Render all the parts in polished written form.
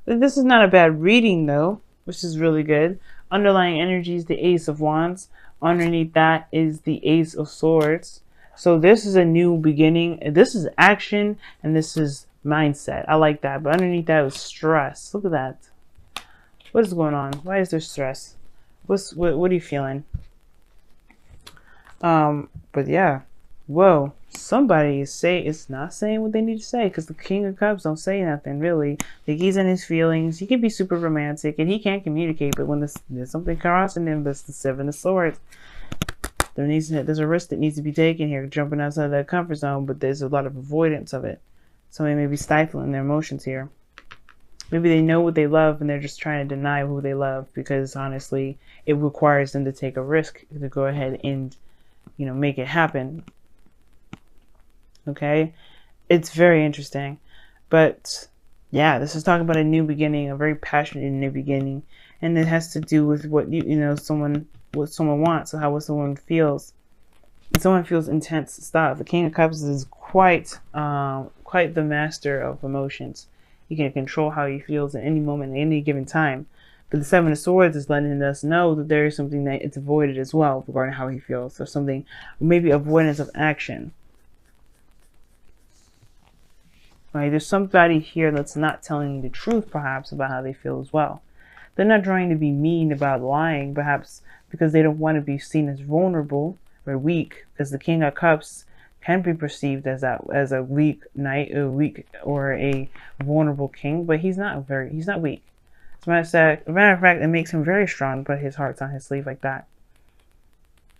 This is not a bad reading though, which is really good. Underlying energy is the Ace of Wands. Underneath that is the Ace of Swords. So this is a new beginning. This is action and this is mindset. I like that. But underneath that is stress. Look at that. What is going on? Why is there stress? What are you feeling? But yeah. Whoa. Somebody is not saying what they need to say, because the King of Cups don't say nothing really. Like, he's in his feelings. He can be super romantic and he can't communicate, but when there's something crossing him, that's the Seven of Swords. There's a risk that needs to be taken here, jumping outside that comfort zone, but there's a lot of avoidance of it. Somebody may be stifling their emotions here. Maybe they know what they love and they're just trying to deny who they love, because honestly it requires them to take a risk to go ahead and, you know, make it happen. Okay, it's very interesting. But yeah, this is talking about a new beginning, a very passionate new beginning, and it has to do with what what someone wants, or what someone feels. And someone feels intense stuff. The King of Cups is quite the master of emotions. He can control how he feels at any moment, at any given time. But the Seven of Swords is letting us know that there is something that it's avoided as well regarding how he feels, or something, maybe avoidance of action. Right? There's somebody here that's not telling you the truth, perhaps, about how they feel as well. They're not trying to be mean about lying, perhaps because they don't want to be seen as vulnerable or weak, because the King of Cups can be perceived as a weak knight, or a vulnerable king, but he's not weak. As a matter of fact, it makes him very strong, but his heart's on his sleeve like that.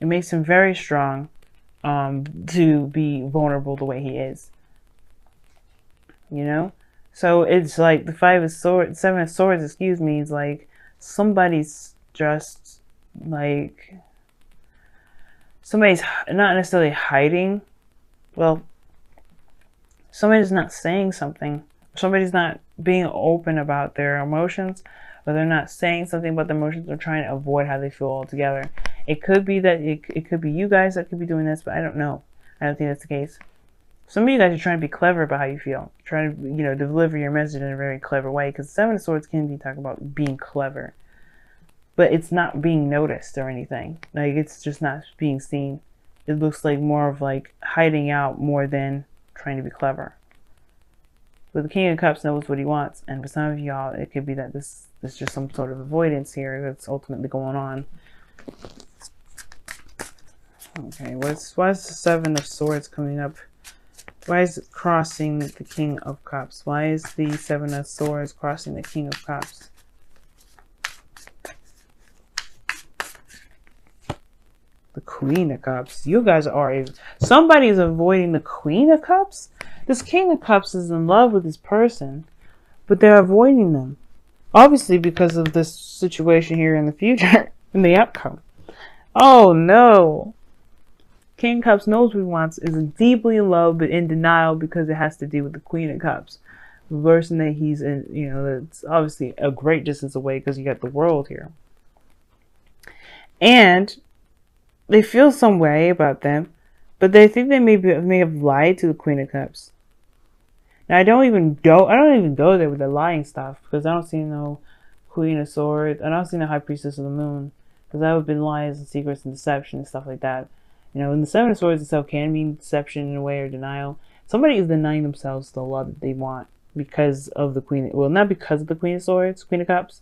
It makes him very strong to be vulnerable the way he is. You know? So it's like the Seven of Swords, excuse me, is like somebody's just like, somebody's not necessarily hiding. Well, somebody's not saying something. Somebody's not being open about their emotions, or they're not saying something about their emotions. They're trying to avoid how they feel altogether. It could be that it could be you guys that could be doing this, but I don't know. I don't think that's the case. Some of you guys are trying to be clever about how you feel, trying to, you know, deliver your message in a very clever way, because Seven of Swords can be talking about being clever, but it's not being noticed or anything. Like, it's just not being seen. It looks like more of like hiding out more than trying to be clever. But the King of Cups knows what he wants, and for some of y'all, it could be that this is just some sort of avoidance here that's ultimately going on. Okay, why is the Seven of Swords coming up? Why is it crossing the King of Cups? Why is the Seven of Swords crossing the King of Cups? The Queen of Cups. You guys are somebody is avoiding the Queen of Cups. This King of Cups is in love with this person, but they're avoiding them. Obviously because of this situation here in the future, in the outcome. Oh no. King of Cups knows what he wants, is deeply in love, but in denial because it has to do with the Queen of Cups. The person that he's in, you know, that's obviously a great distance away, because you got the world here. And they feel some way about them, but they think they may have lied to the Queen of Cups. Now I don't even go there with the lying stuff, because I don't see no Queen of Swords. I don't see no High Priestess of the Moon, because that would have been lies and secrets and deception and stuff like that. You know, and the Seven of Swords itself can mean deception in a way, or denial. Somebody is denying themselves the love that they want because of the Queen. Well, not because of the Queen of Swords, Queen of Cups.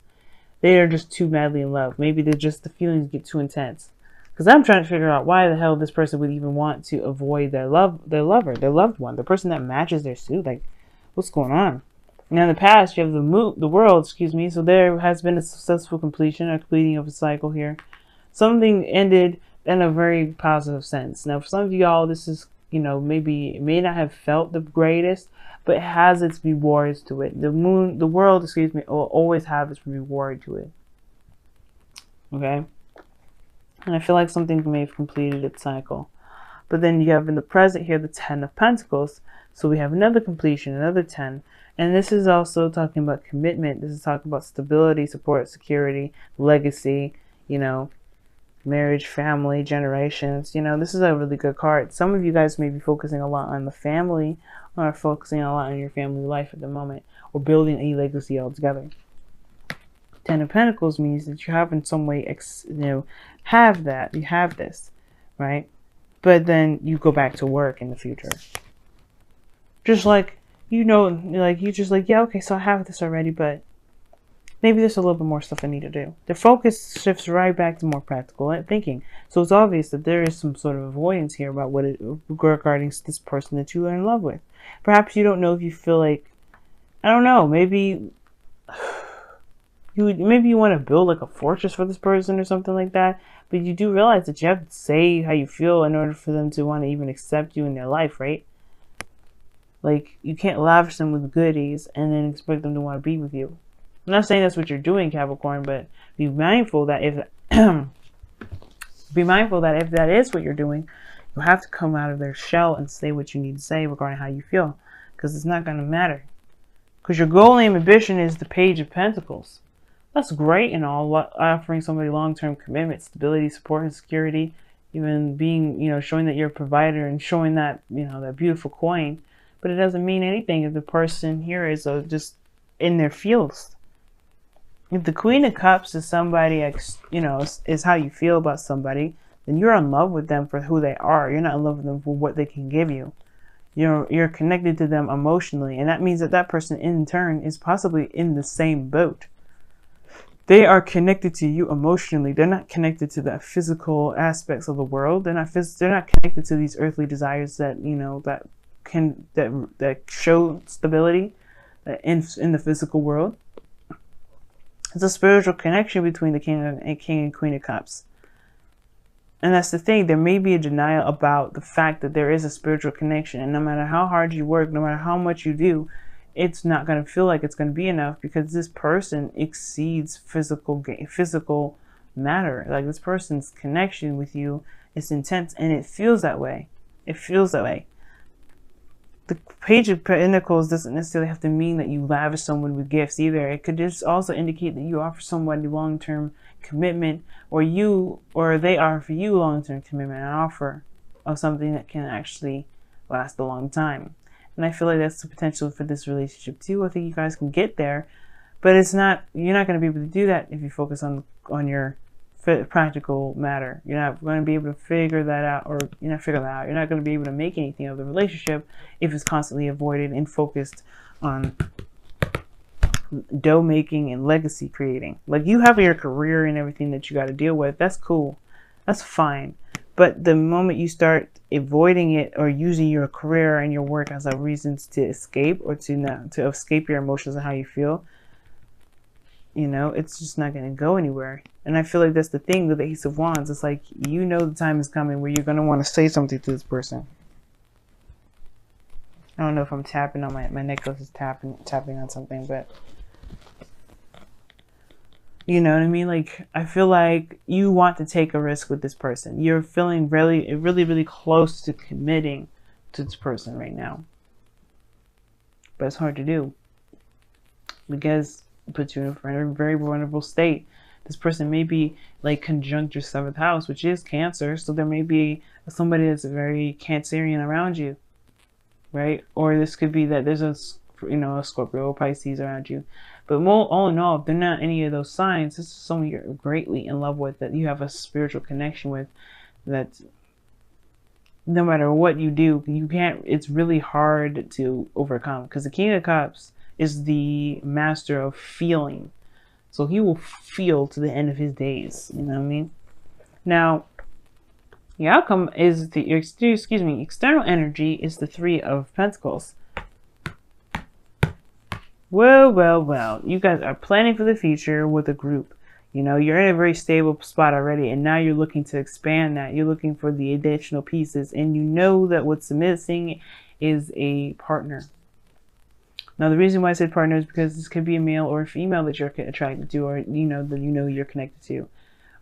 They are just too madly in love. Maybe they're just, the feelings get too intense. Because I'm trying to figure out why the hell this person would even want to avoid their lover, their loved one, the person that matches their suit. Like, what's going on? Now in the past, you have the world, excuse me. So there has been a successful completion, or completing of a cycle here. Something ended in a very positive sense. Now for some of y'all, this is, you know, maybe it may not have felt the greatest, but it has its rewards to it. The world, excuse me, will always have its reward to it. Okay? And I feel like something may have completed its cycle. But then you have in the present here the Ten of Pentacles. So we have another completion, another 10. And this is also talking about commitment. This is talking about stability, support, security, legacy, you know, marriage, family, generations. You know, this is a really good card. Some of you guys may be focusing a lot on the family, or focusing a lot on your family life at the moment, or building a legacy altogether. Ten of Pentacles means that you have in some way, have that, you have this, right? But then you go back to work in the future. Just like, like you just like, yeah, okay, so I have this already, but maybe there's a little bit more stuff I need to do. The focus shifts right back to more practical thinking. So it's obvious that there is some sort of avoidance here about regarding this person that you are in love with. Perhaps you don't know if you feel like, I don't know, maybe you want to build like a fortress for this person or something like that. But you do realize that you have to say how you feel in order for them to want to even accept you in their life, right? Like, you can't lavish them with goodies and then expect them to want to be with you. I'm not saying that's what you're doing, Capricorn, but be mindful that if that is what you're doing, you have to come out of their shell and say what you need to say regarding how you feel, because it's not going to matter. Because your goal and ambition is the Page of Pentacles. That's great and all, offering somebody long-term commitment, stability, support, and security, even being, showing that you're a provider and showing that, that beautiful coin. But it doesn't mean anything if the person here is just in their feels. If the Queen of Cups is somebody, is how you feel about somebody, then you're in love with them for who they are. You're not in love with them for what they can give you. You're connected to them emotionally, and that means that person in turn is possibly in the same boat. They are connected to you emotionally. They're not connected to the physical aspects of the world. They're not connected to these earthly desires that that show stability in the physical world. It's a spiritual connection between the King and Queen of Cups. And that's the thing. There may be a denial about the fact that there is a spiritual connection. And no matter how hard you work, no matter how much you do, it's not going to feel like it's going to be enough, because this person exceeds physical matter. Like, this person's connection with you is intense, and it feels that way. It feels that way. The Page of Pentacles doesn't necessarily have to mean that you lavish someone with gifts either. It could just also indicate that you offer somebody long-term commitment, or they offer you long-term commitment, an offer of something that can actually last a long time. And I feel like that's the potential for this relationship too. I think you guys can get there, but you're not going to be able to do that if you focus on your practical matter. You're not going to be able to figure that out, or you're not going to be able to make anything of the relationship if it's constantly avoided and focused on dough making and legacy creating. Like, you have your career and everything that you got to deal with. That's cool. That's fine. But the moment you start avoiding it or using your career and your work as a reasons to escape, or to escape your emotions and how you feel, it's just not going to go anywhere. And I feel like that's the thing with the Ace of Wands. It's like, the time is coming where you're going to want to say something to this person. I don't know if I'm tapping on my necklace is tapping on something, but you know what I mean? Like, I feel like you want to take a risk with this person. You're feeling really, really, really close to committing to this person right now. But it's hard to do, because it puts you in a very vulnerable state. This person may be like conjunct your 7th house, which is Cancer. So there may be somebody that's very Cancerian around you, right? Or this could be that there's a Scorpio or Pisces around you. But all in all, if they're not any of those signs, this is someone you're greatly in love with, that you have a spiritual connection with, that no matter what you do, it's really hard to overcome. Because the King of Cups is the master of feeling. So he will feel to the end of his days. You know what I mean? Now, the outcome is external energy is the 3 of Pentacles. Well, you guys are planning for the future with a group. You're in a very stable spot already, and now you're looking to expand that. You're looking for the additional pieces, and you know that what's missing is a partner. Now, the reason why I said partner is because this could be a male or a female that you're attracted to, or that you're connected to,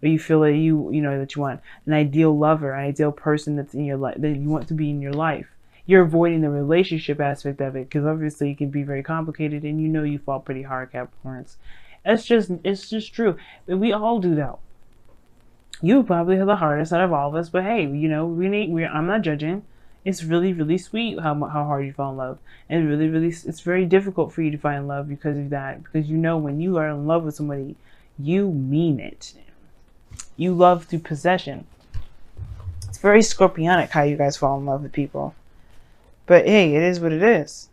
or you feel that that you want an ideal lover, an ideal person that's in your life, that you want to be in your life. You're avoiding the relationship aspect of it, because obviously it can be very complicated, and you fall pretty hard, Capricorns. It's just true. We all do that. You probably have the hardest out of all of us, but hey, I'm not judging. It's really, really sweet how hard you fall in love. And really, really, it's very difficult for you to find love because of that. Because you know when you are in love with somebody, you mean it. You love through possession. It's very scorpionic how you guys fall in love with people. But hey, it is what it is.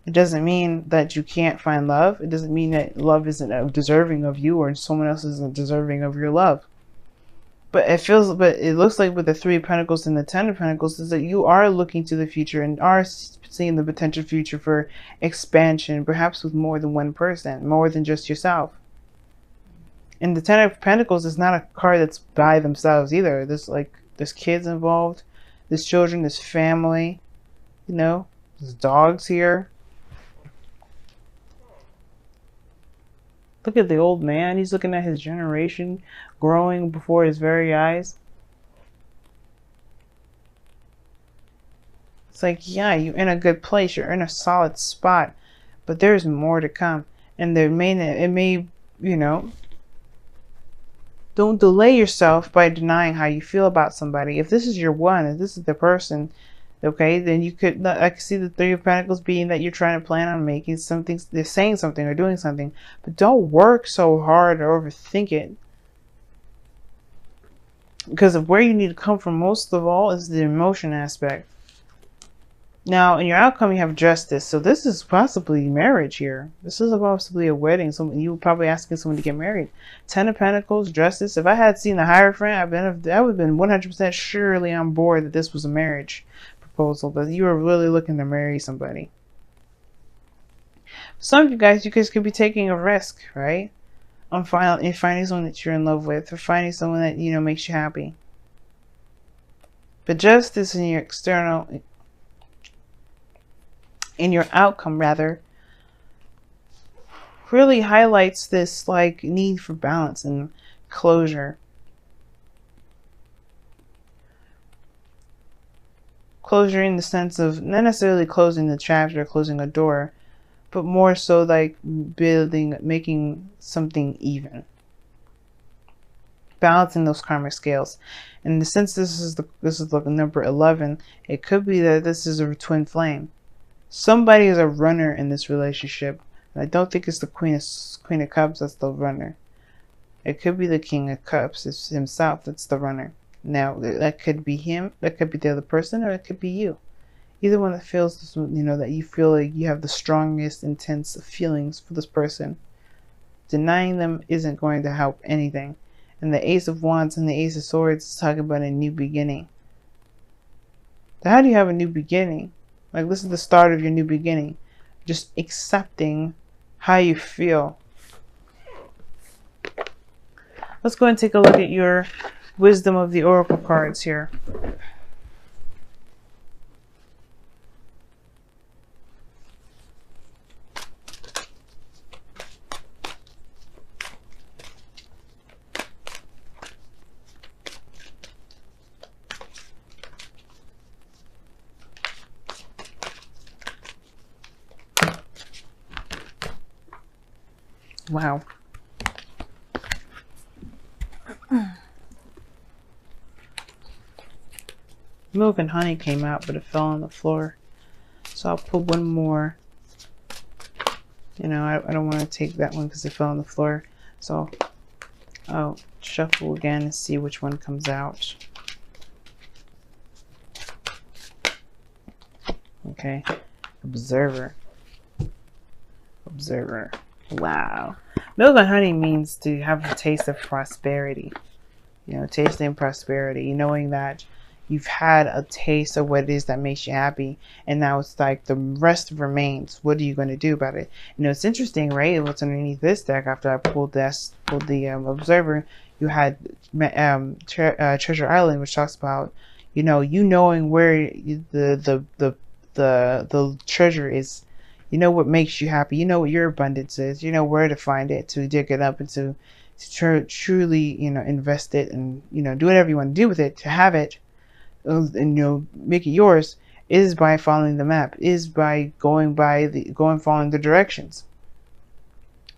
It doesn't mean that you can't find love. It doesn't mean that love isn't deserving of you or someone else isn't deserving of your love. But it looks like with the Three of Pentacles and the Ten of Pentacles is that you are looking to the future and are seeing the potential future for expansion, perhaps with more than one person, more than just yourself. And the Ten of Pentacles is not a card that's by themselves either. There's kids involved, there's children, there's family, you know, there's dogs here. Look at the old man. He's looking at his generation growing before his very eyes. It's like, yeah, you're in a good place. You're in a solid spot. But there's more to come. And it may, you know, don't delay yourself by denying how you feel about somebody. If this is your one, if this is the person, okay, then you could, I can see the Three of Pentacles being that you're trying to plan on making something, they're saying something or doing something, but don't work so hard or overthink it. Because of where you need to come from most of all is the emotion aspect. Now, in your outcome, you have justice. So this is possibly marriage here. This is possibly a wedding. You probably asking someone to get married. Ten of Pentacles, justice. If I had seen the Hierophant, I would have been 100% surely on board that this was a marriage proposal, that you are really looking to marry somebody. Some of you guys could be taking a risk, right? On finding someone that you're in love with, or finding someone that, you know, makes you happy. But justice in your external, in your outcome rather, really highlights this like need for balance and closure. Closure in the sense of not necessarily closing the chapter or closing a door, but more so like making something even. Balancing those karmic scales. And since this is the number 11, it could be that this is a twin flame. Somebody is a runner in this relationship. And I don't think it's the Queen of Cups that's the runner. It could be the King of Cups. It's himself that's the runner. Now, that could be him, that could be the other person, or it could be you. Either one that feels this, you know, that you feel like you have the strongest, intense feelings for this person. Denying them isn't going to help anything. And the Ace of Wands and the Ace of Swords is talking about a new beginning. So how do you have a new beginning? Like, this is the start of your new beginning. Just accepting how you feel. Let's go and take a look at your wisdom of the Oracle cards here. Wow. Milk and honey came out, but it fell on the floor. So I'll put one more. You know, I don't want to take that one because it fell on the floor. So I'll shuffle again and see which one comes out. Okay. Observer. Observer. Wow. Milk and honey means to have a taste of prosperity. You know, tasting prosperity. Knowing that you've had a taste of what it is that makes you happy. And now it's like the rest remains. What are you going to do about it? You know, it's interesting, right? What's underneath this deck after I pulled the Observer, you had Treasure Island, which talks about, you know, knowing where the treasure is. You know what makes you happy. You know what your abundance is. You know where to find it, to dig it up, and to truly, you know, invest it, and, you know, do whatever you want to do with it, to have it, and, you know, make it yours, is by following the map, is by following the directions.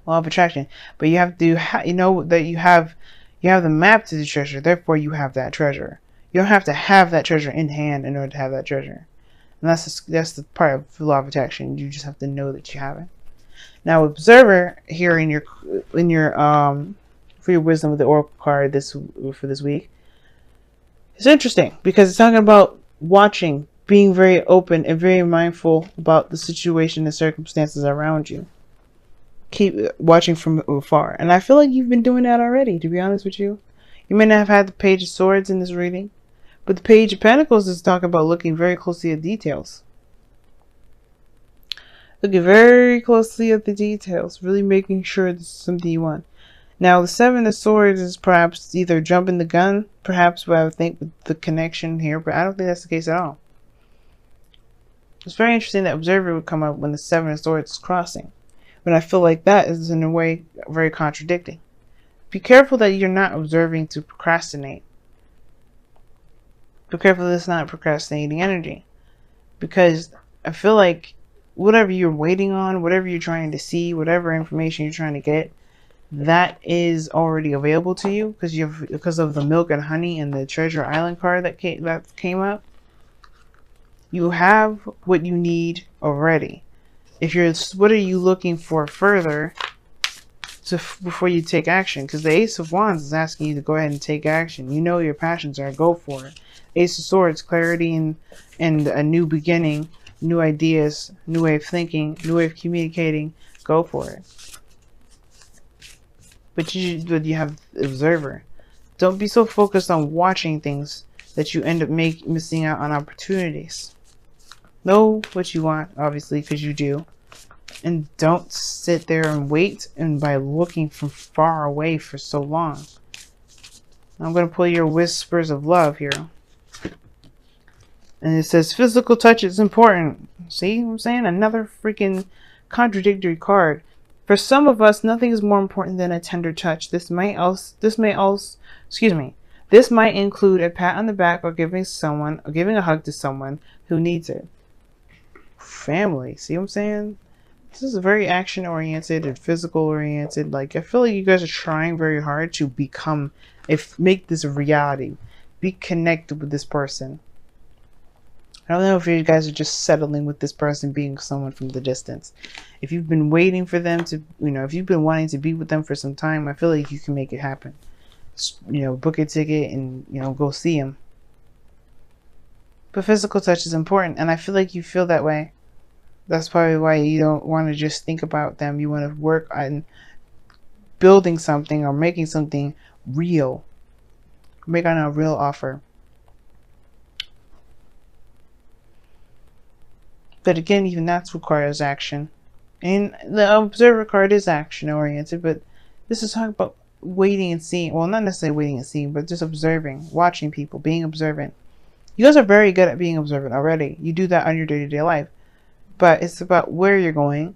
Law of attraction. But you have to, you know that you have the map to the treasure. Therefore, you have that treasure. You don't have to have that treasure in hand in order to have that treasure. And that's the part of the law of attraction. You just have to know that you have it. Now, observer here in your for your wisdom with the oracle card for this week. It's interesting because it's talking about watching, being very open and very mindful about the situation and circumstances around you. Keep watching from afar. And I feel like you've been doing that already, to be honest with you. You may not have had the Page of Swords in this reading, but the Page of Pentacles is talking about looking very closely at details. Looking very closely at the details, really making sure this is something you want. Now, the Seven of Swords is perhaps either jumping the gun, perhaps what I would think with the connection here, but I don't think that's the case at all. It's very interesting that Observer would come up when the Seven of Swords is crossing. But I feel like that is in a way very contradicting. Be careful that you're not observing to procrastinate. Be careful that it's not procrastinating energy. Because I feel like whatever you're waiting on, whatever you're trying to see, whatever information you're trying to get, that is already available to you because of the Milk and Honey and the Treasure Island card that came up. You have what you need already. What are you looking for further before you take action? Because the Ace of Wands is asking you to go ahead and take action. You know your passions are, go for it. Ace of Swords, clarity and a new beginning, new ideas, new way of thinking, new way of communicating. Go for it. But you have Observer. Don't be so focused on watching things that you end up missing out on opportunities. Know what you want, obviously, because you do. And don't sit there and wait and by looking from far away for so long. I'm going to pull your Whispers of Love here. And it says physical touch is important. See what I'm saying? Another freaking contradictory card. For some of us, nothing is more important than a tender touch. This might include a pat on the back or giving a hug to someone who needs it. Family, see what I'm saying? This is very action oriented and physical oriented. Like, I feel like you guys are trying very hard to make this a reality. Be connected with this person. I don't know if you guys are just settling with this person being someone from the distance. If you've been waiting for them to, if you've been wanting to be with them for some time, I feel like you can make it happen. Book a ticket and, go see them. But physical touch is important, and I feel like you feel that way. That's probably why you don't want to just think about them. You want to work on building something or making something real. Make on a real offer. But again, even that requires action. And the Observer card is action oriented, but this is talking about waiting and seeing. Well, not necessarily waiting and seeing, but just observing, watching people, being observant. You guys are very good at being observant already. You do that on your day-to-day life. But it's about where you're going,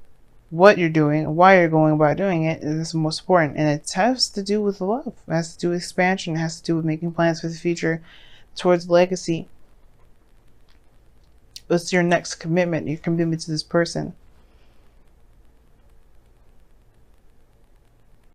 what you're doing, why you're going about doing it. And it's the most important. And it has to do with love. It has to do with expansion. It has to do with making plans for the future towards legacy. What's your next commitment? Your commitment to this person.